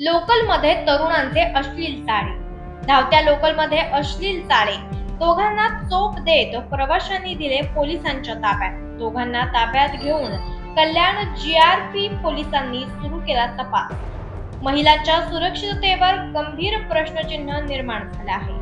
लोकलमध्ये तरुणांचे अश्लील चाळे. धावत्या लोकलमध्ये अश्लील चाळे. दोघांना चोप देत प्रवाशांनी दिले पोलिसांच्या ताब्यात. दोघांना ताब्यात घेऊन कल्याण GRP पोलिसांनी सुरू केला तपास. महिलांच्या सुरक्षिततेवर गंभीर प्रश्नचिन्ह निर्माण झाले आहे.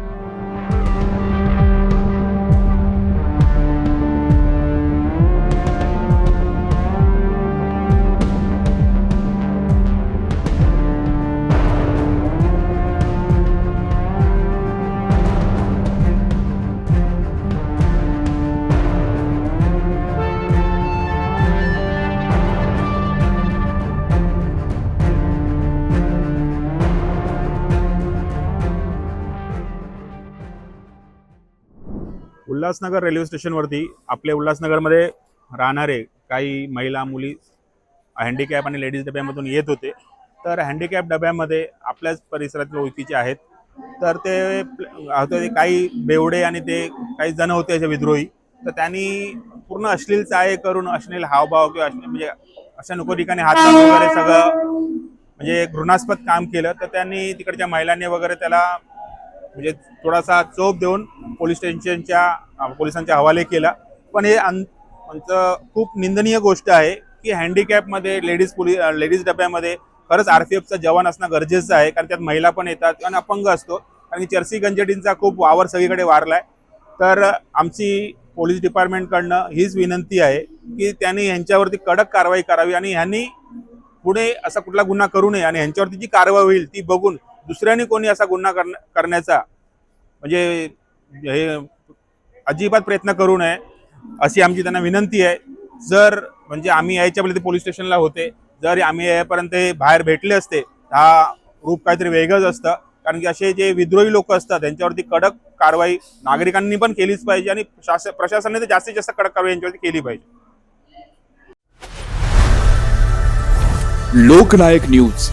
उल्हासनगर रेल्वे स्टेशनवरती आपले उल्हासनगरमध्ये राहणारे काही महिला मुली हँडिकॅप आणि लेडीज डब्यामधून येत होते. तर हँडिकॅप डब्यामध्ये आपल्याच परिसरातील ओळखीचे आहेत. तर ते काही बेवडे आणि ते काही जण होते असे विद्रोही. तर त्यांनी पूर्ण अश्लील चाळे करून अश्लील हावभाव किंवा म्हणजे अशा नको ठिकाणी हात लावून वगैरे सगळं म्हणजे घृणास्पद काम केलं. तर त्यांनी तिकडच्या महिलांनी वगैरे त्याला म्हणजे थोडासा चोप देऊन पोलिसांच्या हवाले केला. पण हे खूप निंदनीय गोष्ट आहे की हँडिकॅपमध्ये लेडीज डब्यामध्ये खरंच RPFचा जवान असणं गरजेचं आहे, कारण त्यात महिला पण येतात आणि अपंग असतो. कारण की चर्सी गंजटींचा खूप वावर सगळीकडे वारलाय. तर आमची पोलीस डिपार्टमेंटकडनं हीच विनंती आहे की त्यांनी यांच्यावरती कडक कारवाई करावी आणि ह्यांनी पुढे असा कुठला गुन्हा करू नये आणि ह्यांच्यावरती जी कारवाई होईल ती बघून दुसऱ्याने कोणी असा गुन्हा करण्याचा म्हणजे हे अजिबात प्रयत्न करू नये अशी आमची त्यांना विनंती आहे. जर म्हणजे आम्ही यायच्या पहिले ते पोलीस स्टेशनला होते, जर आम्ही यापर्यंत बाहेर भेटले असते हा रूप काहीतरी वेगळंच असतं. कारण की असे जे विद्रोही लोक असतात त्यांच्यावरती कडक कारवाई नागरिकांनी पण केलीच पाहिजे आणि प्रशासनाने तर जास्तीत जास्त कडक कारवाई यांच्यावरती केली पाहिजे. लोकनायक न्यूज